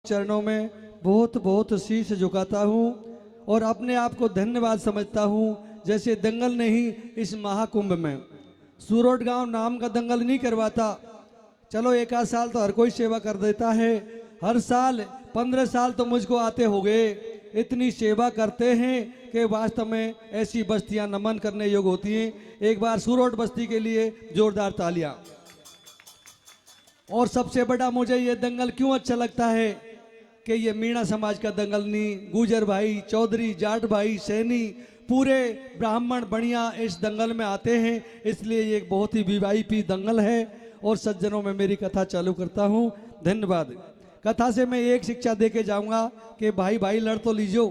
चरणों में बहुत बहुत शीश झुकाता हूँ और अपने आप को धन्यवाद समझता हूँ। जैसे दंगल नहीं इस महाकुंभ में सूरोट गांव नाम का दंगल नहीं करवाता। चलो एक आध साल तो हर कोई सेवा कर देता है। हर साल 15 साल तो मुझको आते हो गए। इतनी सेवा करते हैं कि वास्तव में ऐसी बस्तियां नमन करने योग्य होती हैं। एक बार सूरोट बस्ती के लिए जोरदार तालियां। और सबसे बड़ा मुझे ये दंगल क्यों अच्छा लगता है कि ये मीणा समाज का दंगल नहीं, गुजर भाई, चौधरी, जाट भाई, सैनी, पूरे ब्राह्मण बढ़िया इस दंगल में आते हैं। इसलिए ये एक बहुत ही वीआईपी दंगल है। और सज्जनों में मेरी कथा चालू करता हूँ। धन्यवाद। कथा से मैं एक शिक्षा दे के जाऊंगा कि भाई भाई लड़ तो लीजो,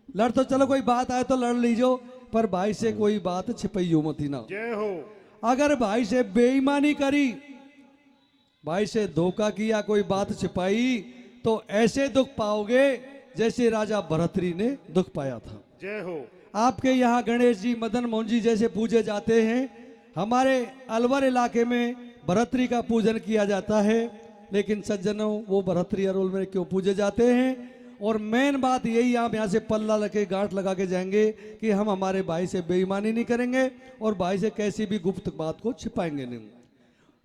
लड़ तो चलो, कोई बात आए तो लड़ लीजो, पर भाई से कोई बात छिपाइयो मत ही ना। जय हो। अगर भाई से बेईमानी करी, भाई से धोखा किया, कोई बात छिपाई, तो ऐसे दुख पाओगे जैसे राजा भरतरी ने दुख पाया था। जय हो। आपके यहाँ गणेश जी, मदन मोहन जी जैसे पूजे जाते हैं, हमारे अलवर इलाके में भरतरी का पूजन किया जाता है। लेकिन सज्जनों, वो भरतरी अरोल में क्यों पूजे जाते हैं? और मेन बात यही, आप यहाँ से पल्ला लगे गांठ लगा के जाएंगे कि हम हमारे भाई से बेईमानी नहीं करेंगे और भाई से कैसी भी गुप्त बात को छिपाएंगे नहीं।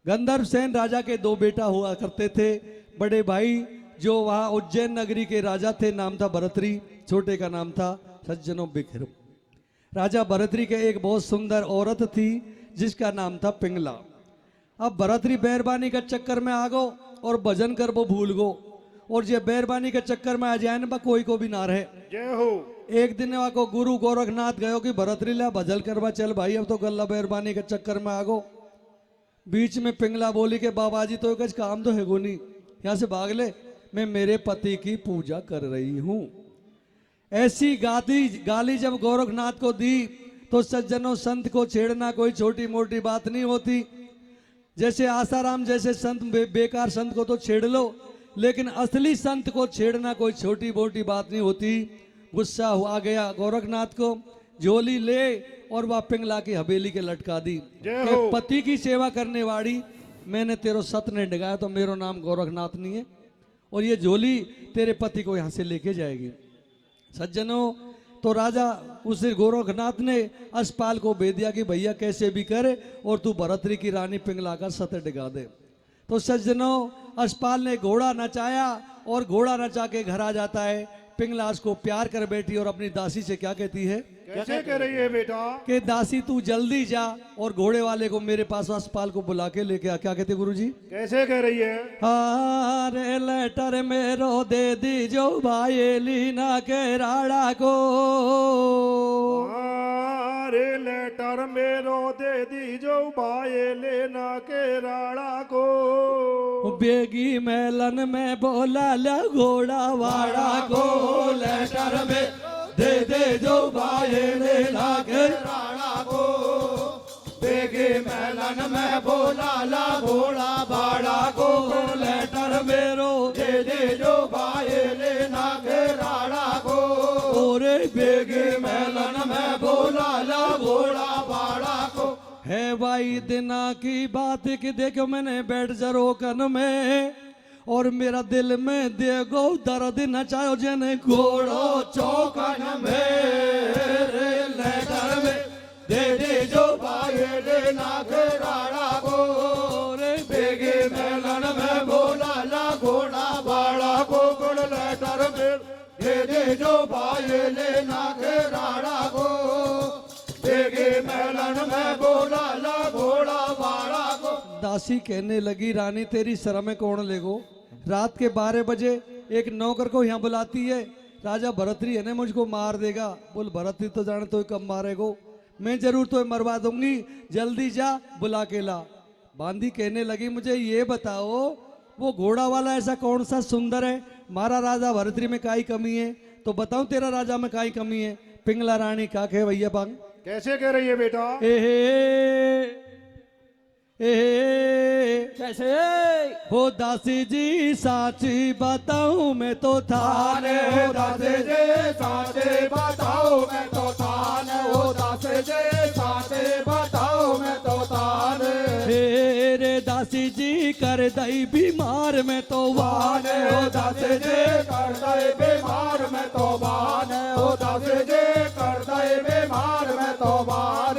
गंधर्व सेन राजा के 2 बेटा हुआ करते थे। बड़े भाई जो वहाँ उज्जैन नगरी के राजा थे, नाम था भरतरी, छोटे का नाम था सज्जनों बिखर। राजा भरतरी के एक बहुत सुंदर औरत थी जिसका नाम था पिंगला। अब भरतरी बैरबानी का चक्कर में आ गो और भजन कर वो भूल गो, और ये बैरबानी के चक्कर में आ जाए ना कोई को भी ना रहे। जय हो। एक दिन वहां को गुरु गोरखनाथ गयो कि भरतरी ला भजल करवा चल भाई, अब तो गल्ला बैरबानी के चक्कर में आ गो। बीच में पिंगला बोली के बाबा जी तो कुछ काम तो है गो नहीं, यहाँ से भाग ले, मैं मेरे पति की पूजा कर रही हूँ। ऐसी गाली जब गोरखनाथ को दी तो सज्जनों, संत को छेड़ना कोई छोटी मोटी बात नहीं होती। जैसे आसाराम जैसे संत बेकार संत को तो छेड़ लो, लेकिन असली संत को छेड़ना कोई छोटी मोटी बात नहीं होती। गुस्सा हुआ गया गोरखनाथ को, झोली ले और वह पिंगला की हवेली के लटका दी। पति की सेवा करने वाली, मैंने तेरो सत ने डगाया तो मेरा नाम गोरखनाथ नहीं है, और ये झोली तेरे पति को यहाँ से लेके जाएगी। सज्जनों, तो राजा उस गोरखनाथ ने अस्पाल को भेज दिया कि भैया कैसे भी करे और तू भरतरी की रानी पिंगला का सत डिगा दे। तो सज्जनों, अस्पाल ने घोड़ा नचाया और घोड़ा नचा के घर आ जाता है। पिंगला उसको प्यार कर बैठी और अपनी दासी से क्या कहती है? कैसे कह रही है बेटा? कि दासी तू जल्दी जा और घोड़े वाले को मेरे पास अस्पाल को बुला के लेके आ। क्या कहते गुरुजी? कैसे कह रही है? हारे लेटर मेरो दे दी जो भाई लीना के राड़ा को, अरे लेटर मेरो दे दी जो भाई लेना के राड़ा को, बेगी मेलन में बोला ला घोड़ा वाड़ा को, लेटर में दे दे जो भाई लेना के राड़ा को, बेगी मेलन में बोला ला घोड़ा वाड़ा को, लेटर मेरो दे दे जो भाई लेना के राड़ा को, ओरे बेगी मेलन में बोला ला घोड़ा वाड़ा को। है भाई दिना की बात कि देखो मैंने बैठ जरो कन में और मेरा दिल में देखो दर्द नचायो जने घोड़ो चौकन में, लेटर में दे दे जो भाई लेना के राड़ा को, रे बेगे मेलन में बोला ला घोड़ा बाड़ा को, गुड़ लेटर में दे दे जो भाई लेना के राड़ा को, बेगे मेलन में बोला ला घोड़ा बाड़ा को। दासी कहने लगी, रानी तेरी शर्म कौन लेगो? रात के 12 बजे एक नौकर को यहाँ बुलाती है, राजा भरतरी है ना मुझको मार देगा। बोल भरतरी तो जाने तो कब मारेगो, मैं जरूर तो मरवा दूंगी, जल्दी जा बुला के ला। बांदी कहने लगी, मुझे ये बताओ वो घोड़ा वाला ऐसा कौन सा सुंदर है? मारा राजा भरतरी में काई कमी है? तो बताऊं तेरा राजा में काई कमी है? पिंगला रानी का कहे भैया बांग कैसे कह रही है बेटा? कैसे हो दासी जी साची बताऊं मैं तो थाने, हो दासी जी साची बताओ मैं तो थाने, हो दासी जी साची बताओ मैं तो थाने, रे दासी दासी जी कर दई बीमार में तो बान हो दासी जी कर दे बीमार में तो बान हो दासी जी कर दे बीमार में तो बान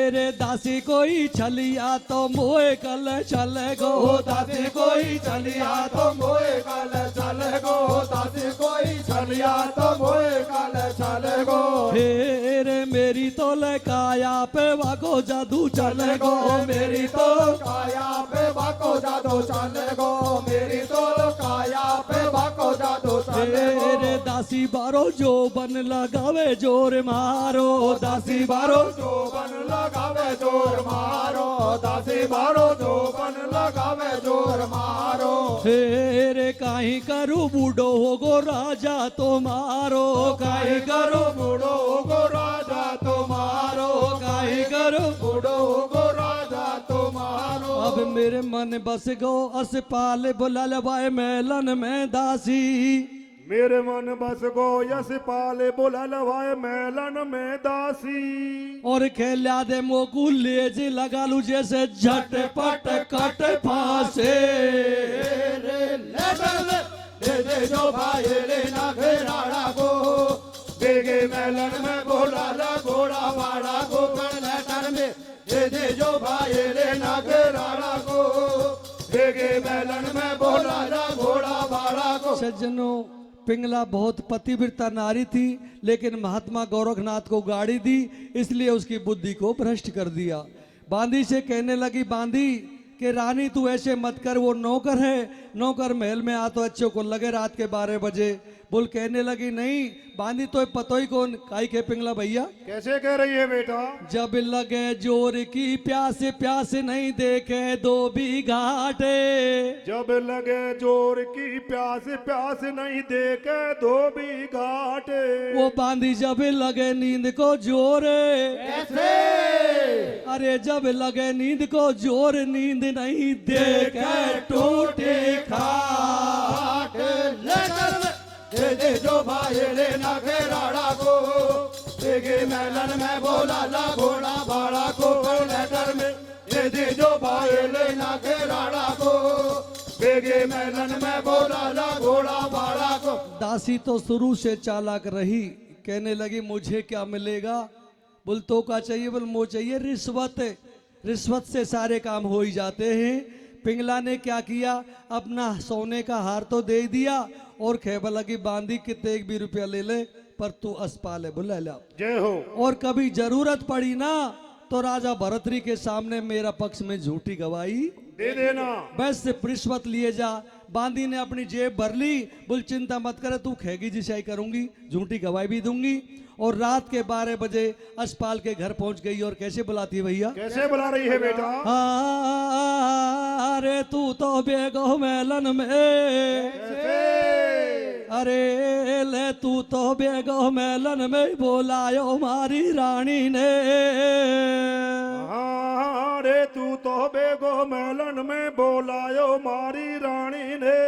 रे दासी कोई छलिया तो मोए कल चल गो हो दासी कोई चलिया तो मोए कल चल गो दासी कोई चलिया तो मोए कल चल गो रे मेरी तो लकाया पे वागो जादू चल गो मेरी तो काया पे बाको जादू चल गो मेरी तो काया पे बाको जादू चल गो रे दासी बारो जो बन लगावे जोर मारो दासी बारो जो बन लगावे जोर मारो दासी मारो जो बन लगावे जोर मारो रे काहे करू बूढ़ो हो गो राजा तो मारो काहे करू बूढ़ो गो राजा तुम्हारो काहे करू बूढ़ो गो राजा तुम्हारो अब मेरे मन बस गो अस्पाल बुला लवाए मेलन में दासी मेरे मन बस गो यश पाले बोला लवाए मेलन में दासी और खेला दे मोकू लेज लगा लू जैसे झटपट कट फांसे दे दे जो भाई लेना घेराड़ा को बेगे मेलन में बोला ला घोड़ा वाड़ा को कर लेटर में दे जो भाई लेना घेराड़ा को बेगे मेलन में बोला ला घोड़ा वाड़ा को सज्जनों पिंगला बहुत पतिव्रता नारी थी लेकिन महात्मा गोरखनाथ को गाड़ी दी इसलिए उसकी बुद्धि को भ्रष्ट कर दिया। बांदी से कहने लगी बांदी कि रानी तू ऐसे मत कर वो नौकर है नौकर महल में आ तो अच्छे को लगे रात के 12 बजे बोल कहने लगी नहीं बांदी तो पतो ही कौन काई के पिंगला भैया कैसे कह रही है बेटा जब लगे जोर की प्यास प्यास नहीं देखे दो भी घाटे जब लगे जोर की प्यास प्यास नहीं देखे दो भी घाटे वो बांदी जब लगे नींद को जोर अरे जब लगे नींद को जोर नींद नहीं देखे टूटे खाट दे जो भाई लेना घेराड़ा को देगे मेलन में बोला ला घोड़ा भाड़ा को लेटर में दे जो भाई लेना घेराड़ा को देगे मेलन में बोला ला घोड़ा भाड़ा को दासी तो शुरू से चालाक रही कहने लगी मुझे क्या मिलेगा बोल तो क्या चाहिए बोल मुझे चाहिए रिश्वत रिश्वत से सारे काम हो ही जाते हैं। पिंगला ने क्या किया अपना सोने का हार तो दे दिया और खेबा लगी बांधी कितने एक भी रुपया ले ले पर तू अस्पाल है बुला ला जय हो और कभी जरूरत पड़ी ना तो राजा भरतरी के सामने मेरा पक्ष में झूठी गवाही दे देना बस से रिश्वत लिए जा। बांदी ने अपनी जेब भर ली बोल चिंता मत करे तू खेगी जिशाई करूंगी झूठी गवाही भी दूंगी और रात के 12 बजे अस्पाल के घर पहुंच गई और कैसे बुलाती है भैया कैसे बुला रही है बेटा अरे तू तो बेगो मेलन में अरे ले तू तो बेगो मेलन में बोलायो हमारी रानी ने रे तू तो बेगो मेलन में बोलायो मारी रानी ने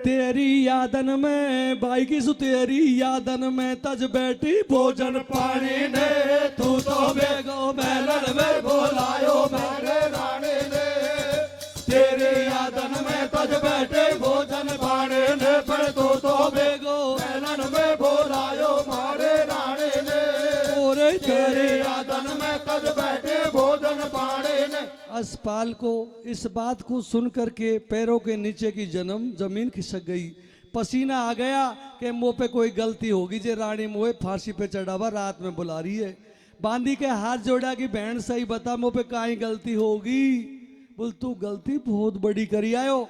तेरी यादन में बाई की सु तेरी यादन में तज बैठी भोजन पानी ने तू तो बेगो मेलन में बोलायो मेरे रानी ने तेरी यादन में तज बैठे भोजन पानी ने पर तो बेगो मेलन में बोलायो मारे रानी ने और तेरी यादन में तज बैठे भोजन पाने ने अस्पाल को इस बात को सुन करके पैरों के नीचे की जमीन खिसक गई पसीना आ गया कि मुंह पे कोई गलती होगी जे रानी मुँह फांसी पे चढ़ावा रात में बुला रही है। बांदी के हाथ जोड़ा कि बहन सही बता मुँह पे काई गलती होगी बोल तू गलती बहुत बड़ी करी आयो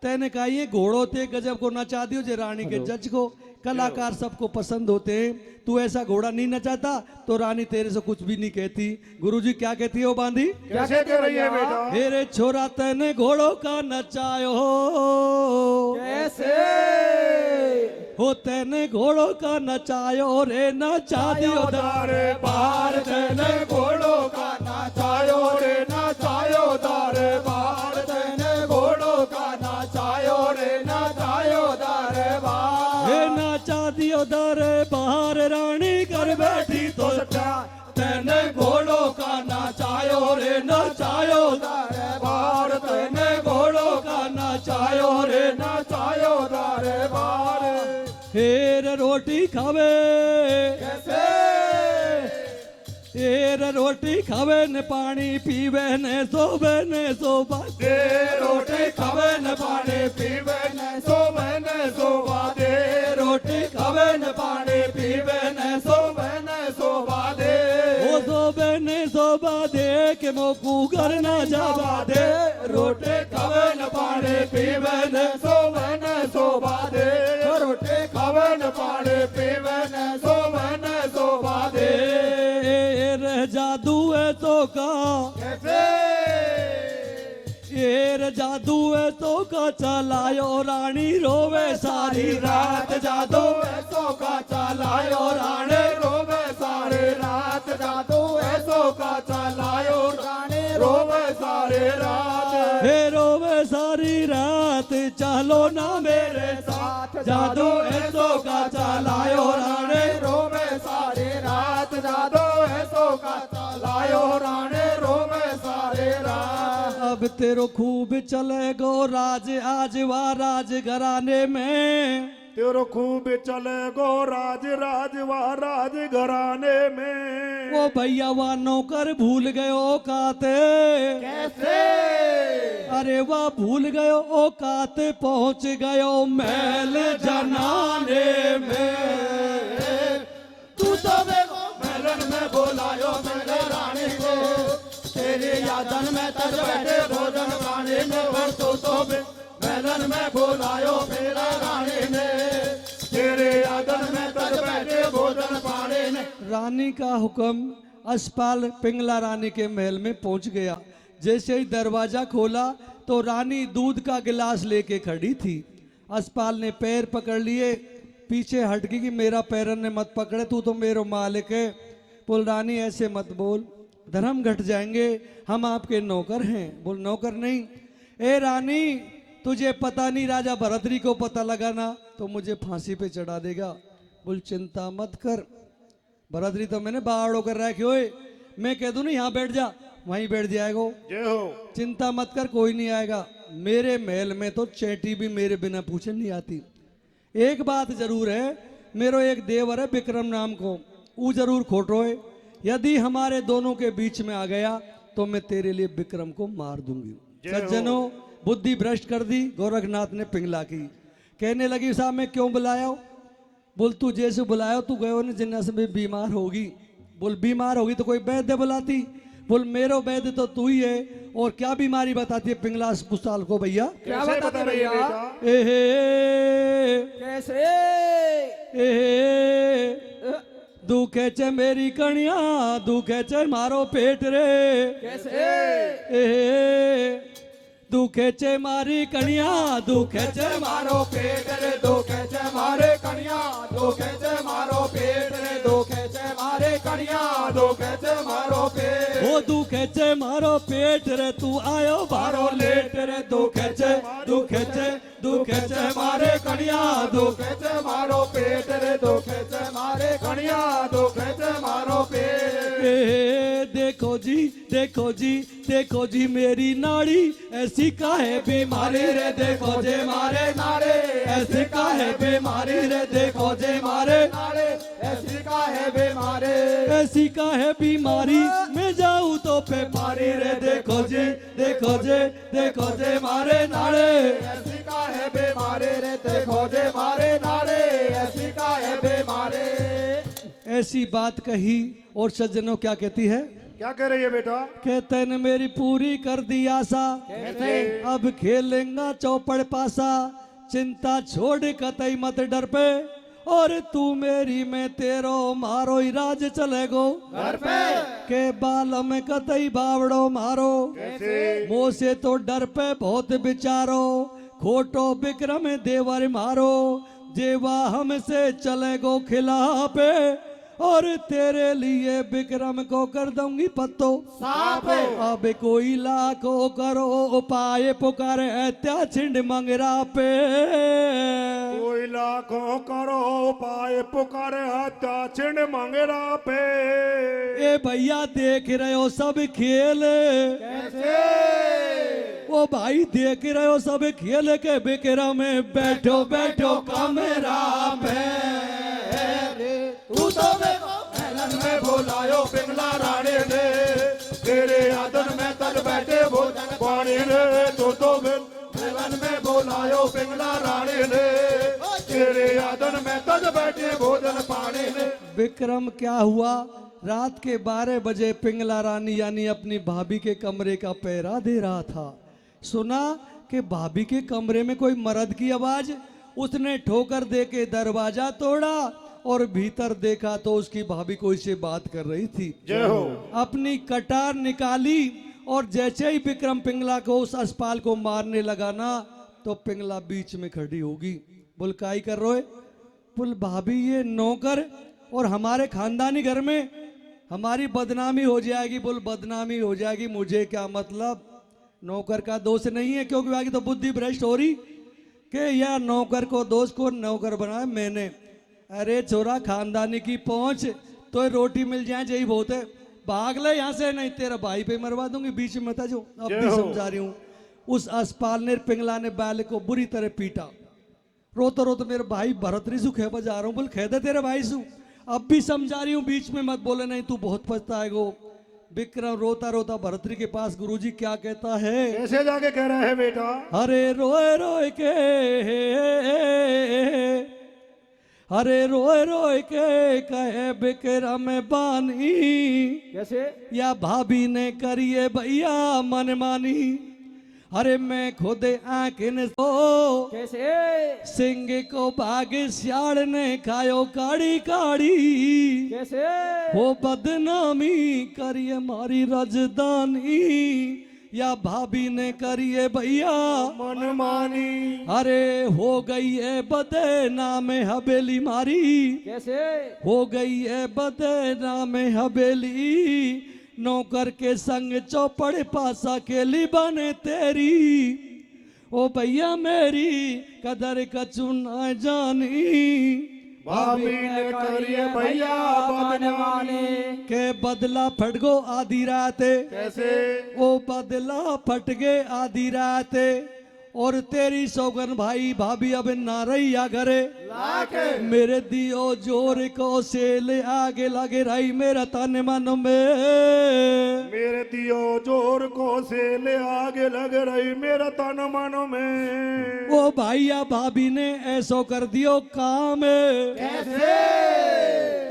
तैने कहा ये घोड़ो थे गजब को नचा दियो जे रानी के जज को कलाकार सबको पसंद होते हैं तू ऐसा घोड़ा नहीं नचाता तो रानी तेरे से कुछ भी नहीं कहती। गुरुजी क्या कहती है वो बांदी कैसे कह रही है बेटा मेरे छोरा तैने घोड़ों का नचायो कैसे हो तैने घोड़ों का नचायो रे नचा दियो दारे बाहर तेने घोड़ों का नाचायो रे नाचायो दारे बाहर तेने घोड़ों का नाचायो रे नाचायो दारे बाहर हे नचा दियो दारे बाहर रानी कर बैठी तो तेने घोड़ों का नाचायो रे नाचायो दारे बाहर बारे बार। हेर रोटी खावे कैसे हेर रोटी खावे न पानी पीवे न सोवे न सोबा दे रोटी खावे न पानी पीवे न सोवे न सोवा दे रोटी खावे न पानी पीवे न सोवे न सोवा दे ओ सोवे न सोबा दे के मोकू घर ना जावा दे रोटी खावे न पानी पीवे न सोवे न सोवा दे रोटी खावे न पानी पीवे न सोवे न सोवा दे हेर जादू है तो का कैसे हेर जादू है तो का चलायो रानी रोवे सारी रात जादू ऐसो का चलायो राणे रोवे सारे रात जादू ऐसो का चलायो राणे रोवे सारे रात हे रोवे सारी रात चलो ना मेरे साथ जादू ऐसो का चलायो राणे रोवे सारे रात जादू ऐसो का चलायो राणे रोवे सारे रात अब तेरो खूब चलेगो राज आज वा राज घराने में तेरो खूब चलेगो राज राज वा राज घराने में। वो भैया वा नौकर भूल गयो काते कैसे अरे वाह भूल गयो ओ काते पहुंच गयो महल जनाने में तू तो मेरे मेलन में बोलायो मेरे रानी को तेरी यादन में तज बैठे भोजन खाने में पर तू तो मेलन में बोलायो मेरा रानी ने तेरे यादन में तज बैठे भोजन खाने में। रानी का हुक्म अशपाल पिंगला रानी के महल में पहुंच गया। जैसे ही दरवाजा खोला तो रानी दूध का गिलास लेके खड़ी थी। अशपाल ने पैर पकड़ लिए, पीछे हट गई कि मेरा पैरन ने मत पकड़े, तू तो मेरा मालिक है। बोल रानी ऐसे मत बोल, धर्म घट जाएंगे, हम आपके नौकर हैं। बोल नौकर नहीं, ए रानी तुझे पता नहीं राजा भरतरी को पता लगा ना तो मुझे फांसी पे चढ़ा देगा। बोल चिंता मत कर, भरतरी तो मैंने बाहर कर रखी होए, मैं कह दूं ना यहाँ बैठ जा वहीं बैठ जाएगा। जय हो। चिंता मत कर, कोई नहीं आएगा। मेरे महल में तो चैटी भी मेरे बिना पूछे नहीं आती। एक बात जरूर है, मेरो एक देवर है विक्रम नाम को, वो जरूर खोटो है। यदि हमारे दोनों के बीच में आ गया तो मैं तेरे लिए विक्रम को मार दूंगी। सज्जनों बुद्धि भ्रष्ट कर दी गोरखनाथ ने पिंगला की। कहने लगी साहब मैं क्यों बुलाया? बोल तू जैसे बुलाया तू गयो न जिन्ना से बीमार होगी। बोल बीमार होगी तो कोई वैद्य बुलाती। बोल मेरो वैद्य तो तू ही है। और क्या बीमारी बताती है पिंगला पुस्ताल को भैया? क्या बताते भैया? कैसे दुखे चे मेरी कणिया, दुखे चे मारो पेट रे। कैसे दुखे चे मारी कणिया, दुखे चे मारो पेट रे, दुखे चे मारे कन्या, दुखे चे मारो पेट रे, दुखे चे मारे कन्या, दुखे चे मारो पेट। ओ दुखे चे मारो पेट रे, तू आयो बारो लेट रे। दुखे चे मारे कन्या, दुखे चे मारो पेट रे, दुखे चे मारे कन्या, दुखे चे मारो पेट। देखो जी देखो जी देखो जी मेरी नाड़ी ऐसी काहे बीमारी रे। देखो जे मारे नारे ऐसी काहे बीमारी रे। देखो जे मारे नारे ऐसी काहे बीमारी, ऐसी काहे बीमारी, मैं जाऊँ तो पे मारी रे। देखो जे मारे नारे ऐसी काहे बीमारी रे। देखो जे मारे नारे ऐसी काहे बीमारी। ऐसी बात कही और सज्जनों क्या कहती है? क्या कह रही है बेटा? कहते ने मेरी पूरी कर दी आशा, अब खेलेंगा चौपड़ पासा। चिंता छोड़ कतई मत डर पे, और तू मेरी मैं तेरो मारो ही राज चलेगो। घर पे के बाल में कतई बावड़ो मारो, मुँह से तो डर पे बहुत विचारो। खोटो विक्रम देवर मारो, जेवा हमसे चलेगो खिलाफे। और तेरे लिए विक्रम को कर दूंगी पत्तो साफ। अब कोई लाखो करो उपाय, पुकारे हत्या छिंड मंगरा पे। कोई लाखों करो उपाय, पुकारे हत्या छिंड मंगरा पे। ए भैया देख रहे हो सब खेल, कैसे ओ भाई देख रहे हो सब खेल के बिकरा में बैठो बैठो कमरा में। तू तो मेरे को महलन में बुलायो पिंगला रानी ने, तेरे आदन में तज बैठे भोजन पानी ने। तू तो महलन में बुलायो पिंगला रानी ने, तेरे आदन में तज बैठे भोजन पानी ने। विक्रम क्या हुआ, रात के 12 बजे पिंगला रानी यानी अपनी भाभी के कमरे का पहरा दे रहा था। सुना कि भाभी के कमरे में कोई मर्द की आवाज। उसने ठोकर दे के दरवाजा तोड़ा और भीतर देखा तो उसकी भाभी कोई से बात कर रही थी। जय हो। अपनी कटार निकाली और जैसे ही विक्रम पिंगला को उस अस्पाल को मारने लगा ना, तो पिंगला बीच में खड़ी होगी। बोल काई कर रहे हो? बोल भाभी ये नौकर और हमारे खानदानी घर में हमारी बदनामी हो जाएगी। बोल बदनामी हो जाएगी, मुझे क्या मतलब, नौकर का दोष नहीं है। क्योंकि आगे तो बुद्धि भ्रष्ट हो रही कि यह नौकर को दोस्त को नौकर बनाया मैंने। अरे छोरा खानदानी की पहुंच तो रोटी मिल जाए यही बहुत है। भाग ले यहाँ से, नहीं तेरा भाई पे मरवा दूंगी, बीच में मत जो। अब भी समझा रही हूँ। उस अस्पाल ने पिंगला ने बैल को बुरी तरह पीटा। रोतो रोतो मेरे भाई भरत रिसु खे बजा रहा हूँ। बोल खे दे तेरे भाई सु, अब भी समझा रही हूँ, बीच में मत बोले नहीं तू बहुत पछताएगो। विक्रम रोता रोता भरतरी के पास, गुरुजी क्या कहता है? कैसे जाके कह रहा है बेटा? अरे रोए रोए के, अरे रोए रोए के कहे विक्रम बानी। कैसे? या भाभी ने करिए भैया मनमानी। अरे मैं खुद आंखें तो कैसे? सिंह को भागे सियाड़ ने खायो काड़ी काड़ी। कैसे? हो बदनामी करिए मारी रजदानी। या भाभी ने करिए भैया मनमानी। अरे हो गई है बदनाम हवेली मारी। कैसे? हो गई है बदनाम हवेली। नौकर के संग चौपड़ पासा केली बने तेरी। ओ भैया मेरी कदर कछु न जानी। भाभी ने करिए भैया मनमानी। के बदला फट गो आधी राते। कैसे? ओ बदला फट गए आधी राते। और तेरी सौगन भाई भाभी अब ना रही या घरे। मेरे दियो जोर को सेल आगे लगे रही मेरा तन मन में। मेरे दियो जोर को से ले आगे लग रही मेरा तन मन में। ओ भैया भाभी ने ऐसो कर दियो काम। कैसे?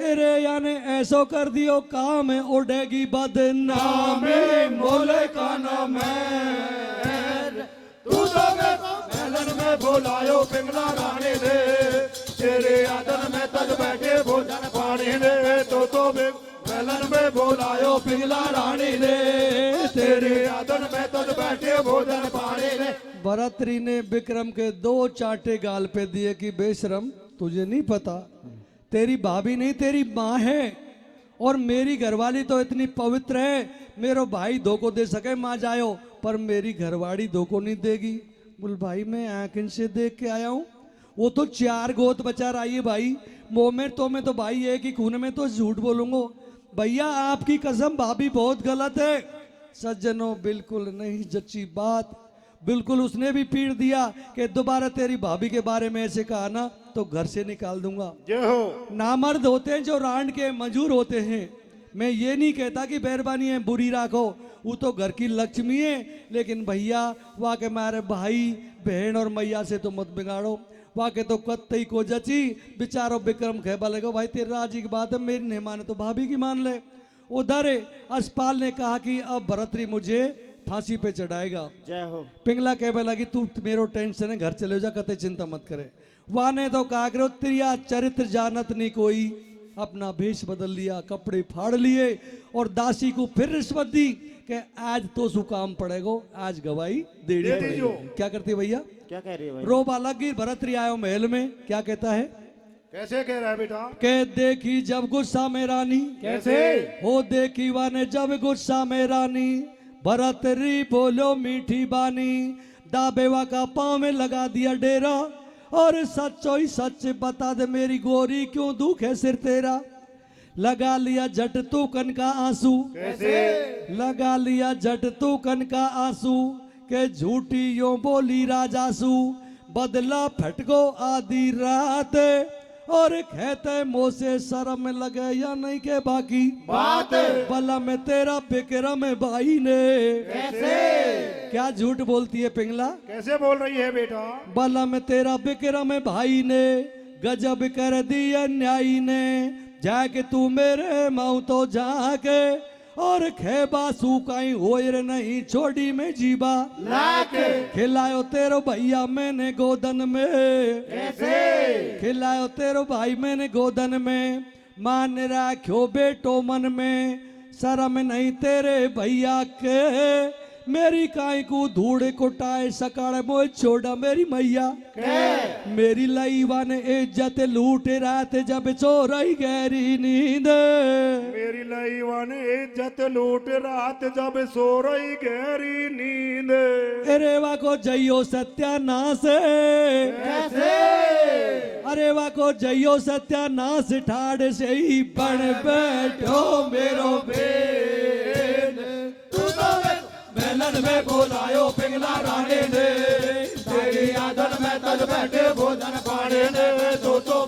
तेरे याने ऐसो कर दियो काम, उड़ेगी बदनाम मोले का नाम है। तू तो मेरे को महलन में बुलायो पिंगला रानी ने, तेरे आदन में तज बैठे भोजन पानी ने। तो महलन में बुलायो पिंगला रानी ने, तेरे आदन में तज बैठे भोजन पानी ने। भरतरी ने विक्रम के 2 चाटे गाल पे दिए कि बेशरम तुझे नहीं पता, तेरी भाभी नहीं तेरी माँ है। और मेरी घरवाली तो इतनी पवित्र है, मेरो भाई धोखो दे सके माँ जायो, पर मेरी घरवाली धोखो नहीं देगी। बोल भाई मैं आंखन से देख के आया हूँ, वो तो 4 गोत बचा रही है भाई। मुँह में तो भाई एक ही खून में तो झूठ बोलूंगा। भैया आपकी कसम भाभी बहुत गलत है। सज्जनों बिल्कुल नहीं जच्ची बात, बिल्कुल उसने भी पीट दिया कि दोबारा तेरी भाभी के बारे में ऐसे कहा ना तो घर से निकाल दूंगा। जय हो। नामर्द होते हैं जो रांड के मजूर होते हैं। मैं ये नहीं कहता कि मेहरबानी है बुरी राखो, वो तो घर की लक्ष्मी है। लेकिन भैया वहाँ के मारे भाई बहन और मैया से तो मत बिगाड़ो। वहाँ के तो कत्तई को जची बेचारो विक्रम खेबा लगो भाई तेरी राजी की बात है, मेरी नहीं माने तो भाभी की मान ले। उधर अस्पाल ने कहा कि अब भरतरी मुझे फांसी पे चढ़ाएगा। जय हो। पिंगला कहने लगी तू मेरो टेंशन है, घर चले जा, कते चिंता मत करे। वहां ने तो कहा करो तेरिया चरित्र जानत नहीं कोई। अपना भेष बदल लिया, कपड़े फाड़ लिए और दासी को फिर रिश्वत दी कि आज तो सु काम पड़ेगा, आज गवाही देनी दे पड़ेगी। दीजियो। क्या करती है भैया? क्या कह रही है भाई? रोब अलग भरतरी आयो महल में, क्या कहता है? कैसे कह रहा है बेटा? के देखी जब गुस्सा में रानी, कैसे? हो देखी वाने जब गुस्सा में रानी, भरतरी बोलो मीठी बानी, दाबेवा का पाँव में लगा दिया डेरा, और सच्चो ही सच बता दे मेरी गोरी क्यों दुख है सिर तेरा। लगा लिया झट तू कन का आंसू, कैसे? लगा लिया झट तू कन का आंसू, के झूठी यो बोली राजासू बदला फटको आधी रात और कहते मुँह से शर्म लगे या नहीं के बाकी बात भला में तेरा विक्रम भाई ने कैसे क्या झूठ बोलती है पिंगला कैसे बोल रही है बेटा? भला में तेरा विक्रम भाई ने गजब कर दी अन्यायी ने जाके तू मेरे माऊ तो जाके और खेबा सूकाई होयर नहीं छोड़ी में जीबा लाके खिलायो तेरो भैया मैंने गोदन में कैसे खिलायो तेरो भाई मैंने गोदन में मान राख्यो बेटो मन में शर्म नहीं तेरे भैया के मेरी काई को धूड़ कुटाए सकाड़ मोय छोड़ा मेरी मैया के मेरी लईवा ने इज्जत लूट रात जब चोरई गहरी नींद मेरी लईवा ने इज्जत लूट रात जब सो रही गहरी नींद। अरेवा को जइयो सत्यानाश कैसे अरेवा को जइयो सत्यानाश ठाड़ से ही बन बैठो मेरो बेन तू तो मेलन में बोलायो पिंगला राणे ने तेरी आदन में तज बैठे भोजन पाने ने तो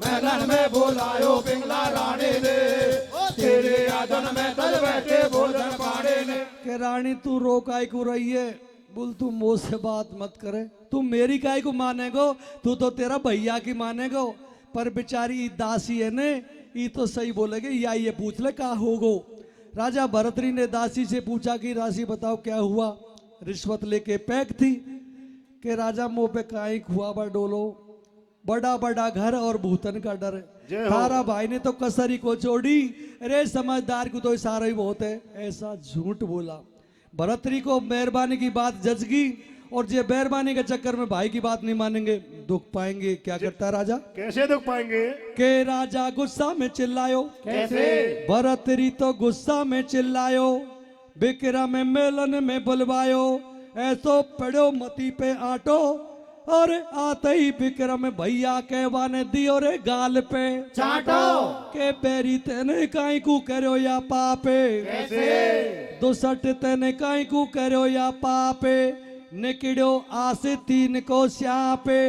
मेलन में बोलायो पिंगला रानी ने तेरे आदन में तज बैठे भोजन पाने ने। के रानी तू रो काय को रही है बोल तू मुंह से बात मत करे तू मेरी काय को मानेगो तू तो तेरा भैया की मानेगो पर बेचारी दासी है ने ये तो सही बोलेगे या ये पूछ ले का होगो। राजा भरतरी ने दासी से पूछा कि राशि बताओ क्या हुआ। रिश्वत लेके पैक थी कि राजा मुंह पे काई खुआबा डोलो बड़ा बड़ा घर और भूतन का डर जय हो। तारा भाई ने तो कसरी को छोड़ी अरे समझदार को तो इशारा ही बहुत है ऐसा झूठ बोला। भरतरी को मेहरबानी की बात जचगी और जे मेहरबानी के चक्कर में भाई की बात नहीं मानेंगे दुख पाएंगे। क्या करता है राजा कैसे दुख पाएंगे? के राजा गुस्सा में चिल्लायो कैसे भरतरी तो गुस्सा में चिल्लायो विक्रम में मेलन में बुलवायो ऐसो पड़ो मती पे आटो और आते ही विक्रम भैया कहवा ने दियो रे गाल पे चाटो के पेरी तेने काई को करो या पापे कैसे दुसट तेने काई को करो या पापे निकड़ो आस तीन को श्यापे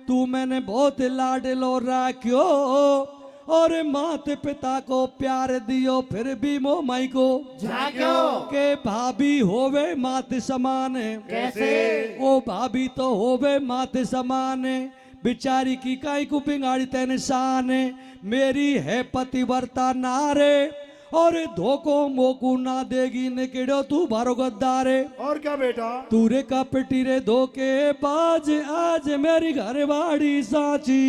तू मैंने बहुत लाडलो राख्यो और मात पिता को प्यार दियो फिर भी मो माई को झाक्यो के भाभी होवे मात समान कैसे ओ भाभी तो होवे मात समान बिचारी की काई को पिंगाड़ी तेने शान मेरी है पतिव्रता नारे और धोखो मोकू ना देगी निकड़ो तू बारो गद्दारे। और क्या बेटा? तूरे का पिटी रे धोखे बाज आज मेरी घरवाड़ी साची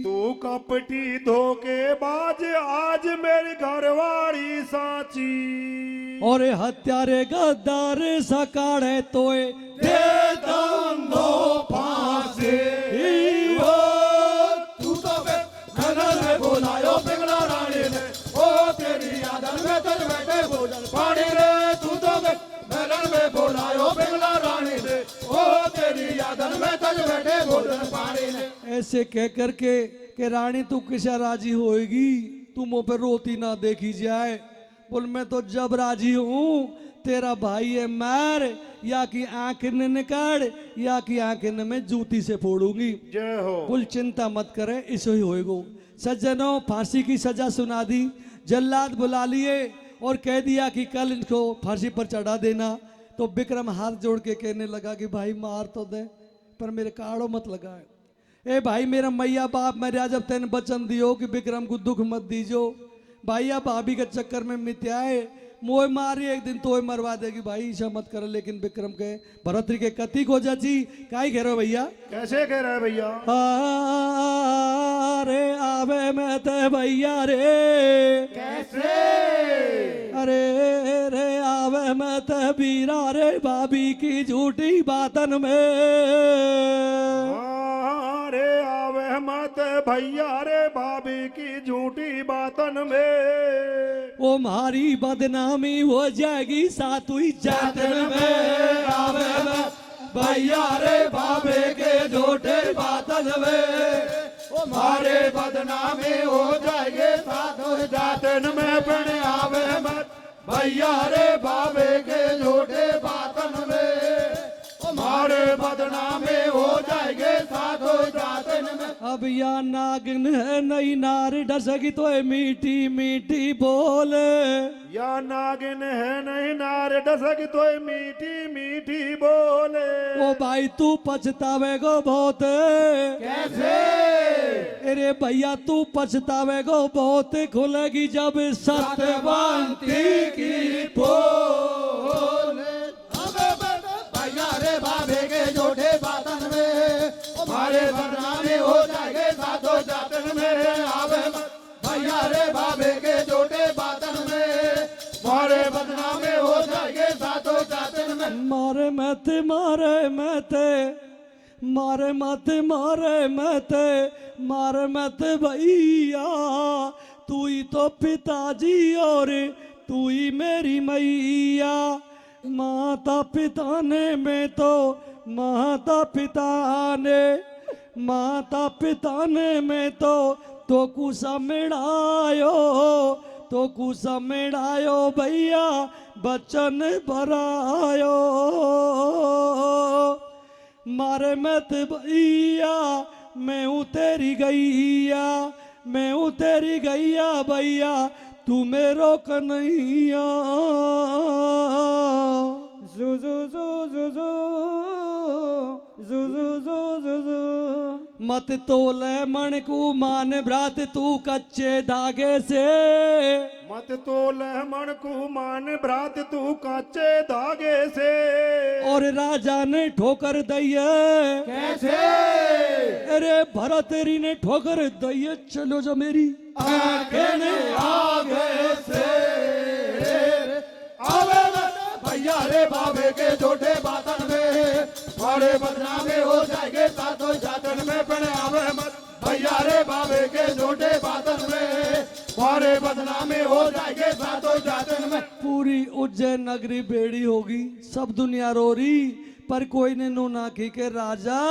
तू कपटी धोखेबाज आज मेरी घरवाड़ी साची और हत्यारे गद्दार सकाड़े तोए दे दंगो फांसी हो तू तो मेलन में बोलायो पिंगला रानी ने ओ तेरी आदन में तज बैठे भोजन पानी रे तू तो मेलन में बोलायो पिंगला रानी ने ओ तेरी आदन में तज बैठे भोजन पानी ने। ऐसे कह करके कि रानी तू किसा राजी होएगी तू मुंह पे रोती ना देखी जाए बोल मैं तो जब राजी हूँ तेरा भाई है मार या कि आंख न निकाल या कि आंख न मैं जूती से फोड़ूंगी। जय हो। कुल चिंता मत करे इसो ही होएगो। सज्जनों फांसी की सजा सुना दी जल्लाद बुला लिए और कह दिया कि कल इनको फांसी पर चढ़ा देना। तो विक्रम हाथ जोड़ के कहने लगा कि भाई मार तो दे पर मेरे काड़ो मत लगाए। ए भाई मेरा मैया बाप मेरा जब तेन वचन दियो कि विक्रम को दुख मत दीजो भैया भाभी के चक्कर में मित्याए मोह मारी एक दिन तो मरवा देगी भाई ऐसा मत कर। लेकिन विक्रम के भरतरी के कति को जची काई कह रहे हो भैया कैसे कह रहा है भैया? अरे आवे मैं ते भैया रे कैसे अरे रे आवे मैं ते बीरा रे भाभी की झूठी बातन में रे आवे मत भैया रे भाभी की झूठी बातन में वो मारी बदनामी हो जाएगी सातुई जातन में आवे मैं भैया रे भाभी के झूठे बातन में मारे बदनामी हो जाएंगे साधु जातन में पण आवे मत भैया रे बाबे के झूठे बातन में। मारे बदनामे हो जाएंगे साधो जातन में। अब या नागिन है नई नार ढसगी तो मीठी मीठी बोले। या नागिन है नहीं नार डसक तो मीठी मीठी बोले। ओ भाई तू पछतावेगो बहुत। कैसे? अरे भैया तू पछतावेगो बहुत, खुलेगी जब सत्यवंती की पोल। भैया रे बाबे के जोड़े बातन में हमारे बदनामे हो जाएंगे साधो जातन में। आवे भैया रे बाबे के जोड़े बातन में हमारे बदनामे हो जाएंगे साधो जातन में। मारे मत मारे मत मारे मत मारे मत मारे मत भैया, तू ही तो पिताजी और तू ही मेरी मैया। माता पिता ने मैं तो माता पिता ने मैं तो कुसा मिड़ायो तो कुसा मिड़ायो भैया बचन भरायो। मारे मत भैया मैं हूँ तेरी गैया, मैं हूँ तेरी गैया भैया तू मेरो कन्हैया। जू जू जू जू जू जू जू जू जू जू। मत तोले मन को मान भ्रात तू कच्चे धागे से। मत तोल मन को मान भ्रात तू काचे धागे से। और राजा ने ठोकर दैये। कैसे? अरे भरत तेरी ने ठोकर दैये, चलो जो मेरी आगे ने आगे से आवे भैया रे बाबे के जोड़े बातन में हमारे बदनामे हो जाएंगे साधो जातन में। पण आवे मत भैया रे बाबे के जोड़े बातन में हमारे बदनामे हो जाएंगे साधो जातन में। पूरी उज्जैन नगरी बेड़ी होगी, सब दुनिया रो रही, पर कोई ने नो ना की के राजा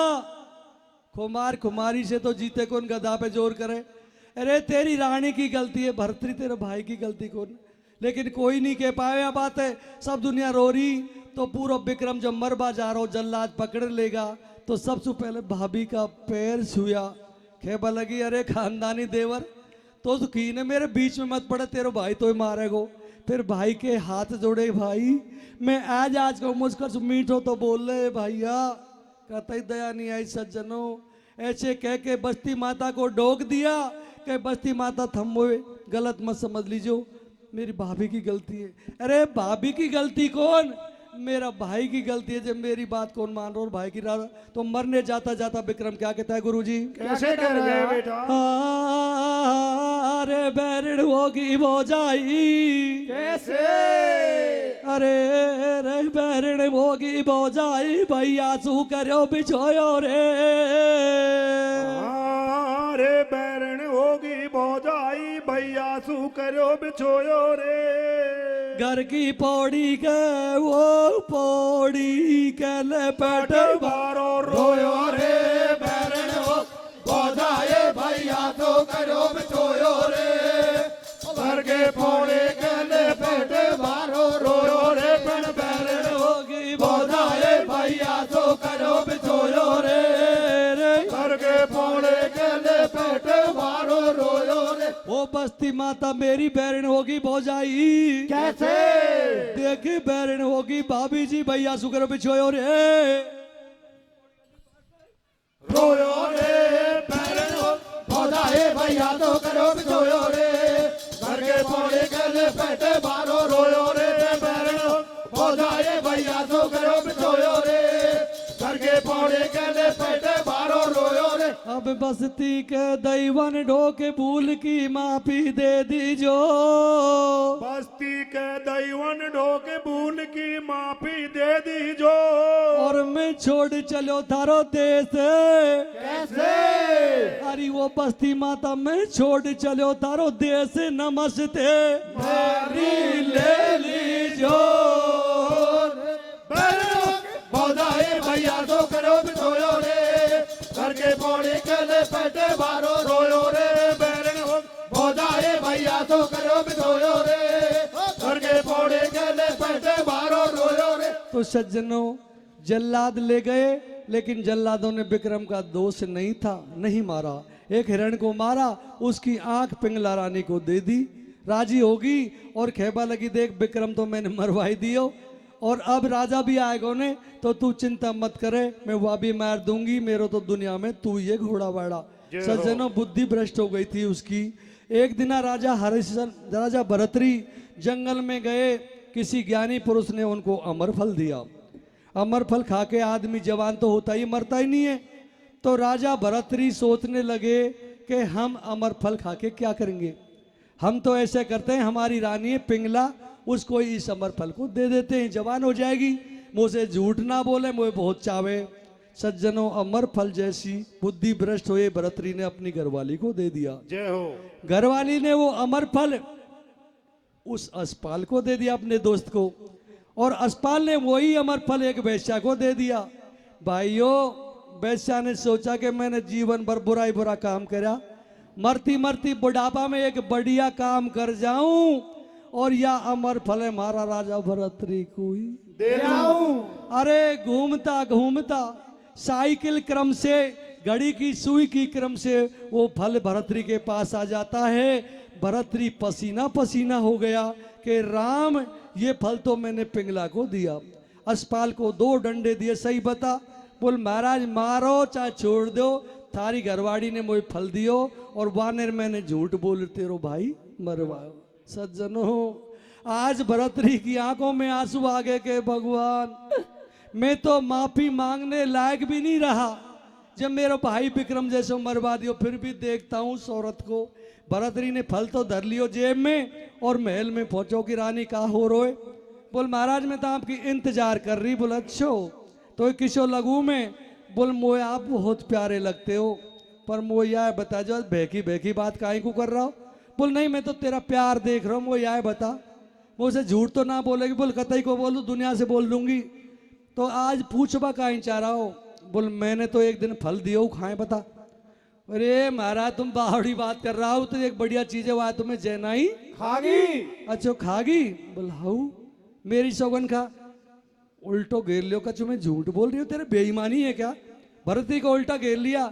कुमार कुमारी से तो जीते कौन, गधा पे जोर करे। अरे तेरी रानी की गलती है भर्तृ, तेरे भाई की गलती कौन? लेकिन कोई नहीं कह पाया बात है, सब दुनिया रो रही। तो पूरा विक्रम जब मरबा जा रहा हो जल्लाद पकड़ लेगा तो सबसे पहले भाभी का पैर छुया, खेबा लगी अरे खानदानी देवर तो की ने मेरे बीच में मत पड़े, तेरे भाई तो मारेगो। फिर भाई के हाथ जोड़े, भाई मैं आज को मुझकर मीठो तो बोल रहे भैया, कतई दया नहीं आई सज्जनों। ऐसे कह के बस्ती माता को डोक दिया कि बस्ती माता थमोए, गलत मत समझ लीजिए, मेरी भाभी की गलती है। अरे भाभी की गलती कौन, मेरा भाई की गलती है। जब मेरी बात कौन मान रहा और भाई की राह तो मरने जाता जाता विक्रम क्या कहता है गुरुजी? कैसे कह रहे हैं बेटा? अरे बैरिड होगी वो जाई। कैसे? अरे रे बैरिड होगी वो जाई भैया सू करो बिछोयो रे। अरे बैरण होगी भौजाई भैया सू करो बिछोयो रे। घर की पौड़ी के वो पौड़ी के लपेट बारो रोयो रे बैरण हो भौजाए भैया तो करो बिछोयो रे। घर के पौड़े गले पेट बारो रोयो रे। पण बैरण होगी भौजाए भैया तो करो बिछोयो रे। घर के पौड़े गले पेट बारो रोयो रे। वो बस्ती माता मेरी बैरण होगी भौजाई। कैसे? देखी बैरण होगी भाभी जी भैया सुकर बिछोयो रे। रोयो रे बैरण हो भौजाए भैया तो करो बिछोयो रे। घर के पौड़े गले पेट बारो रोयो रे। बैरण हो भौजाए भैया तो करो बिछोयो रे। घर के पौड़े गले पेट बारो रोयो रे। अब बस्ती के दैवन ढोके भूल की माफी दे दीजो। बस्ती के दैवन ढोके भूल की माफी दे दीजो। और मैं छोड़ चलो थारो देश। कैसे? अरे वो बस्ती माता मैं छोड़ चलो थारो देश नमस्ते मेरी ले लीजो। भौजाए भैया तो करो बिछोयो रे। घर के पौड़े गले पेट बारो रोयो रे। बैरण हो भौजाए भैया तो करो बिछोयो रे। घर के पौड़े गले पेट बारो रोयो रे। तो सज्जनों जल्लाद ले गए, लेकिन जल्लादों ने विक्रम का दोष नहीं था, नहीं मारा। एक हिरण को मारा, उसकी आंख पिंगला रानी को दे दी, राजी होगी और खेबा लगी, देख विक्रम तो मैंने मरवाई दियो और अब राजा भी आएगा ने, तो तू चिंता मत करे, मैं वह भी मार दूंगी, मेरो तो दुनिया में तू ये घोड़ा बाड़ा। सज्जनों, बुद्धि भ्रष्ट हो गई थी उसकी। एक दिन राजा भरतरी जंगल में गए, किसी ज्ञानी पुरुष ने उनको अमर फल दिया। अमर फल खा के आदमी जवान तो होता ही, मरता ही नहीं है। तो राजा भरतरी सोचने लगे कि हम अमर फल खा के क्या करेंगे, हम तो ऐसे करते हैं, हमारी रानी है पिंगला, उसको इस अमर फल को दे देते हैं, जवान हो जाएगी, मुझसे झूठ ना बोले, मुझे बहुत चावे। सज्जनों, अमर फल जैसी बुद्धि भ्रष्ट हुए भरतरी ने अपनी घरवाली को दे दिया। जय हो। घरवाली ने वो अमर फल उस अस्पाल को दे दिया, अपने दोस्त को, और अस्पाल ने वही अमर फल एक वैश्या को दे दिया। भाइयों, वैश्या ने सोचा कि मैंने जीवन भर बुरा काम करा, मरती मरती बुढ़ापा में एक बढ़िया काम कर जाऊं और या अमर फल मारा राजा भरतरी को ही दे दूं। अरे घूमता घूमता साइकिल क्रम से, घड़ी की सुई की क्रम से वो फल भरतरी के पास आ जाता है। भरतरी पसीना पसीना हो गया कि राम, ये फल तो मैंने पिंगला को दिया। अस्पाल को 2 डंडे दिए, सही बता, बोल महाराज मारो चाहे छोड़ दो, थारी घरवाड़ी ने मुझे फल दियो और वानर मैंने झूठ बोल तेरो भाई मरवाओ। सज्जनों, आज भरतरी की आंखों में आंसू आ गए कि भगवान, मैं तो माफी मांगने लायक भी नहीं रहा जब मेरा भाई विक्रम जैसे मरवा दियो, फिर भी देखता हूँ उस औरत को। भरतरी ने फल तो धर लियो जेब में और महल में पहुंचो कि रानी कहा हो रोए। बोल महाराज मैं तो आपकी इंतजार कर रही। बोल अच्छो तो किसो लगू में। बोल मोए आप बहुत प्यारे लगते हो, पर मोए यह बता जो बेकी बेकी बात काहे को कर रहा हो। बोल नहीं मैं तो तेरा प्यार देख रहा हूँ, वो यह बता मुझसे झूठ तो ना बोलेगी। बोल कतई को बोलूँ, दुनिया से बोल दूंगी। तो आज पूछबा काहे चाह रहा हो। बोल मैंने तो एक दिन फल दियो खाए बता। अरे महाराज तुम बावड़ी बात कर रहा हो, तो एक बढ़िया चीज है वह तुम्हें जैना ही खागी। अच्छा खागी। बोल हाउ मेरी सौगन खा। उल्टो घेर लियो, कछु मैं झूठ बोल रही हूँ, तेरे बेईमानी है क्या। भरतरी को उल्टा घेर लिया,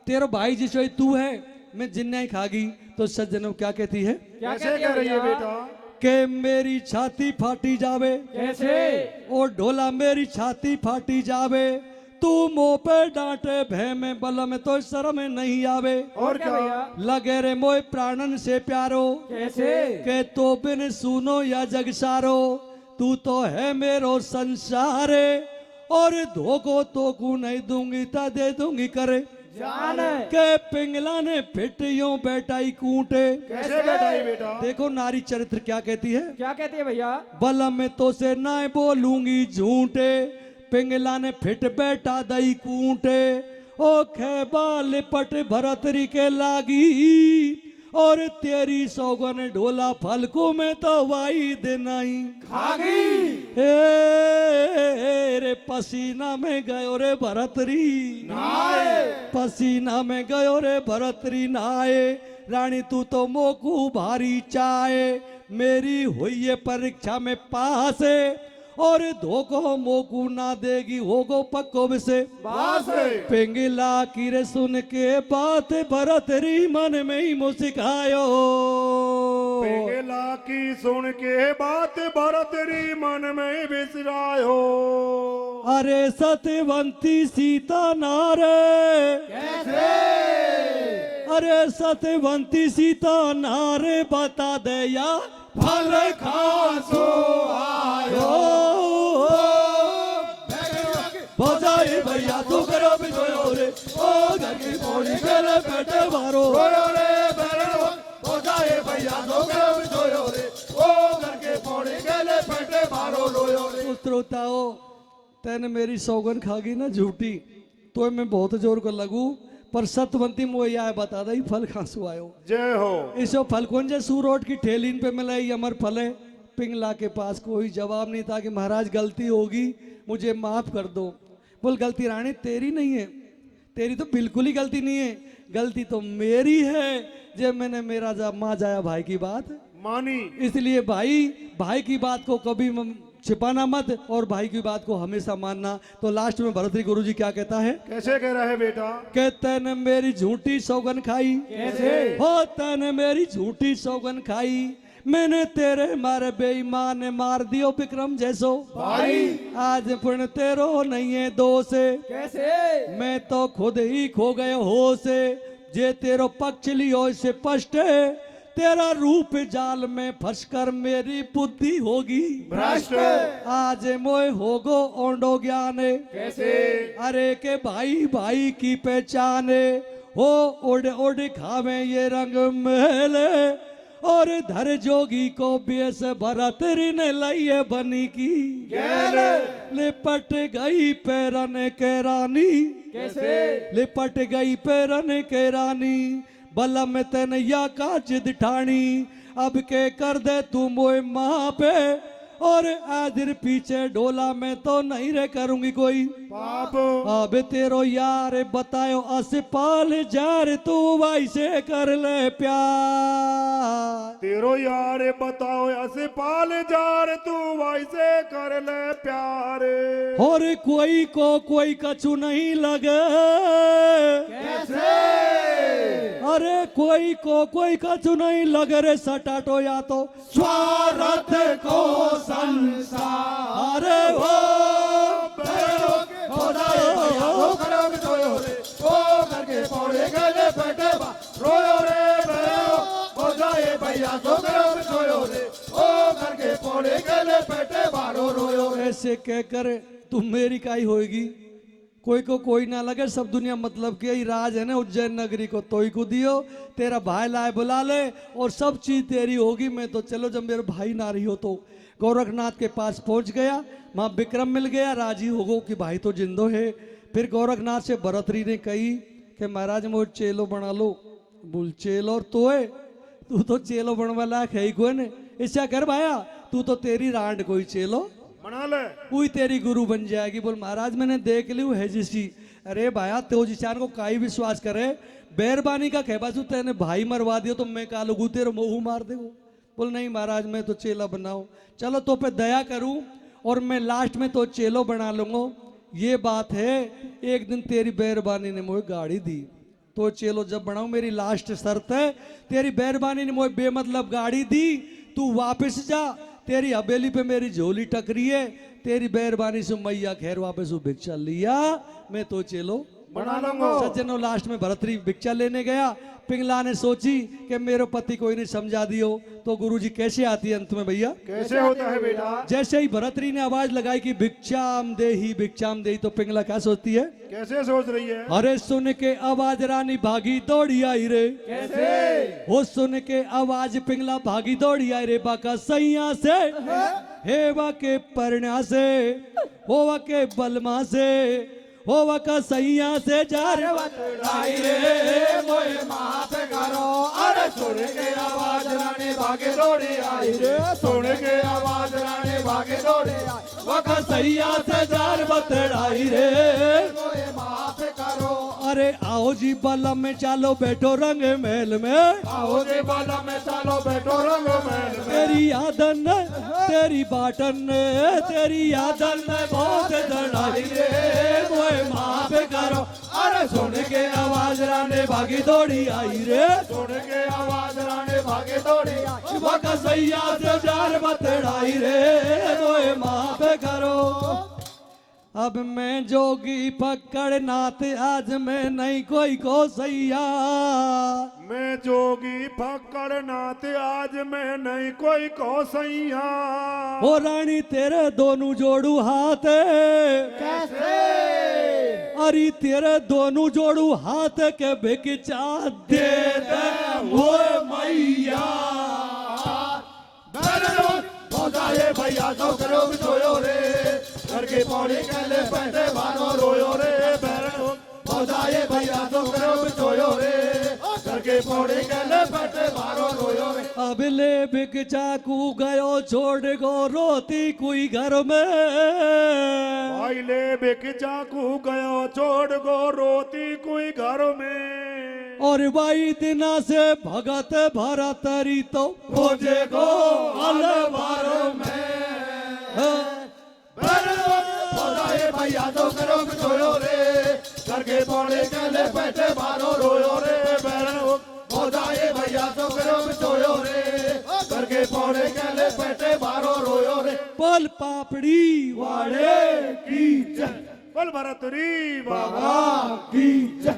तेरा भाई जिसो तू है, मैं जिन्ना ही खागी। तो सज्जनों क्या कहती है, कैसे कह रही है बेटा। के मेरी छाती फाटी जावे, कैसे। और ढोला मेरी छाती फाटी जावे, तू मुंह पे डांटे भय में बल में तो शर्म नहीं आवे। और क्या लगे रे मोए प्राणन से प्यारो, कैसे। के तो बिन सुनो या जग सारो, तू तो है मेरो संसारे, और धोखो तो को नहीं दूंगी ता दे दूंगी करे जान। के पिंगला ने फिट यूं बैठाई कूटे। कैसे बैठाई बेटा। देखो नारी चरित्र क्या कहती है, क्या कहती है भैया। बल में तो से ना बोलूंगी झूठे, पिंगला ने फिट बैठा दई कूटे। ओ खेबा लिपट भरतरी के लागी, और तेरी सौगन ढोला फल को मैं तो वाई देनाई खागी। रे पसीना में गयो रे भरतरी नाए। पसीना में गयो रे भरतरी नाए। रानी तू तो मोकू भारी चाहे, मेरी हुई है परीक्षा में पास, और धोखो मोकू ना देगी होगो पक्को से बास। पिंगला की रे सुन के बात भरतरी मन में ही मुस्कायो। पिंगला की सुन के बात भरतरी मन में बिसरायो। अरे सत्यवंती सीता नारे, कैसे। अरे सत्यवंती सीता नारे, बता दे या फल खासो आयो। बजाए भैया तू करो बिजोयो रे, ओ घर की पौड़ी गले पेटे मारो। रोयो रे बरनो, बजाए भैया तो करो बिजोयो रे, ओ घर के पौड़ी गले पेटे मारो। रोयो रे। श्रोताओ, तेने मेरी सौगन खागी ना झूठी, तो मैं बहुत जोर को लगू, पर सतवंती मुझे यह बता दई फल खांसू आयो। जय हो। इसो फल कौन जे सूरोट की ठेलीन पे मिला ये अमर फल है। पिंगला के पास कोई जवाब नहीं था कि महाराज गलती होगी, मुझे माफ कर दो। बोल गलती रानी तेरी नहीं है, तेरी तो बिल्कुल ही गलती नहीं है, गलती तो मेरी है जब मैंने मेरा माँ जाया भाई की बात मानी। इसलिए भाई की बात को कभी छिपाना मत और भाई की बात को हमेशा मानना। तो लास्ट में भरतरी गुरुजी क्या कहता है? कैसे कह रहा है बेटा? कि तैने मेरी झूठी सौगन खाई, कैसे? हो तैने मेरी झूठी सौगन खाई, मैंने तेरे मारे बेईमान ने मार दियो विक्रम जैसो भाई। आज पुण्य तेरो नहीं है दोष, कैसे? मैं तो खुद ही खो गए होश, जे तेरो पक्ष लियो से स्पष्ट, तेरा रूप जाल में फंसकर मेरी बुद्धि होगी भ्रष्ट। आज मोय होगो ओंडो ज्ञान, कैसे? अरे के भाई भाई की पहचाने, हो ओढ़ ओढ़ खावे ये रंग महले, और धर जोगी को बेस भरतरी ने लाइए बनी की, लिपट गई पैरन के रानी, कैसे? लिपट गई पैरन के रानी, बलम में तनैया का जिद ठानी, अब के कर दे तू मोए माँ पे, और आदिर पीछे डोला में तो नहीं रे करूंगी कोई पाप। अब तेरो यार बतायो असपाल जार, तू वैसे कर ले प्यार, तेरो यार बताओ ऐसे पाल जार, तू वैसे कर ले प्यार। और कोई को कोई कछु नहीं लगे, कैसे? अरे कोई को कोई कछु नहीं लगे रे, सटाटो या तो स्वार्थ को संसार, अरे वो करके पौड़े गले बैठे रोयो रे भयो, हो जाए भैया तो करो सोयो रे, ओ करके पौड़े गले बैठे बारो रोयो रे। ऐसे कहकर तुम मेरी काई होएगी, कोई को कोई ना लगे, सब दुनिया मतलब के ही राज है ना उज्जैन नगरी को, तो ही को दियो, तेरा भाई लाए बुला ले और सब चीज तेरी होगी। मैं तो चलो जब मेरे भाई ना रही हो तो गोरखनाथ के पास पहुंच गया, वहां विक्रम मिल गया, राजी हो गो कि भाई तो जिंदो है। फिर गोरखनाथ से भरतरी ने कही कि महाराज मुझे चेलो बना लो। बोल चेलो और तो है, तू तो चेलो बनवा लायक है ही कोई ने, ऐसा कर भाया तू तो तेरी रांड कोई चेलो बना ले, वही तेरी गुरु बन जाएगी। बोल महाराज मैंने देख ली है जिसी, अरे भाया तो जिसान को काई विश्वास करे, बेरबानी का कहबाजू तेने भाई मरवा दिया तो मैं कालू तेरे मुंह मार दे। बोल नहीं महाराज मैं तो चेला बनाऊं, चलो तो पे दया करूं और मैं लास्ट में तो चेलो बना लूंगा। ये बात है, एक दिन तेरी बेरबानी ने मुझे गाड़ी दी तो चेलो जब बनाऊं, मेरी लास्ट शर्त है, तेरी बेरबानी ने मुझे बेमतलब गाड़ी दी, तू वापस जा, तेरी हवेली पे मेरी झोली टकरी है, तेरी बेरबानी से मैया खैर वापस वो भिक्षा लिया, मैं तो चेलो बना लूंगा। सज्जनों लास्ट में भरतरी भिक्षा लेने गया, पिंगला ने सोची कि मेरे पति कोई नहीं समझा दियो, तो गुरुजी कैसे आती है अंत में भैया? कैसे होता है बेटा? जैसे ही भरतरी ने आवाज लगाई कि भिक्षाम देही, तो पिंगला क्या सोचती है? कैसे सोच रही है? अरे सुन के आवाज रानी भागी दौड़ी आई रे, कैसे? वो सुन के आवाज पिंगला भागी दौड़ी आई रे, बाका सैया से हेवा के परण्या से, होवा के बलमा से, होवा का सैया से जार आई रे मोए माँ पे करो, अरे सुन के आवाज रानी भागे दौड़ी आई रे, सुन के आवाज रानी भागे दौड़ी आई, वका सैया से जार बतड़ाई रे, मोए माँ पे करो। अरे आओ जी बलम में चालो बैठो रंग महल में, आओ जी बाला में चालो बैठो रंग महल में, तेरी यादन ने तेरी बाटन ने तेरी यादन ने बहुत दड़ाई रे, मोए माँ पे करो, अरे सुन के आवाज राने भागी दौड़ी आई रे, सुन के आवाज रानी भागे दौड़ी आई, वका सैया से जार बतड़ाई रे, मोए माँ पे करो। अब मैं जोगी पकड़ नाथ, आज मैं नहीं कोई को सैया, मैं जोगी फक्कड़ नाथ, आज मैं नहीं कोई को सैया। ओ रानी तेरे दोनों जोड़ू हाथ, कैसे? अरे तेरे दोनों जोड़ू हाथ के भिक्षा दे दे वो मैया, जाए भैया तो करो जोयो रे, घर के पौड़ी गले बैठे बानो रोयो रे, हो जाए भैया तो करो जोयो रे, घर के पौड़ी गले बैठे बानो रोयो रे। अब ले भिक्षा कू गयो छोड़ गो रोती कोई घर में, भाई ले बेक चाकू गयो छोड़ गो रोती कोई घर में, और भाई दिना से भगत भरतरी तो खोजे गो अलवारों में। भैया तो करो बिछोयो रे करके पौड़े गले बैठे बारो रोयो रे बैरन हो जाए भैया तो करो बिछोयो रे करके पौड़े गले बैठे बारो रोयो रे बोल पापड़ी वाड़े की जय बोल भरतरी बाबा की जय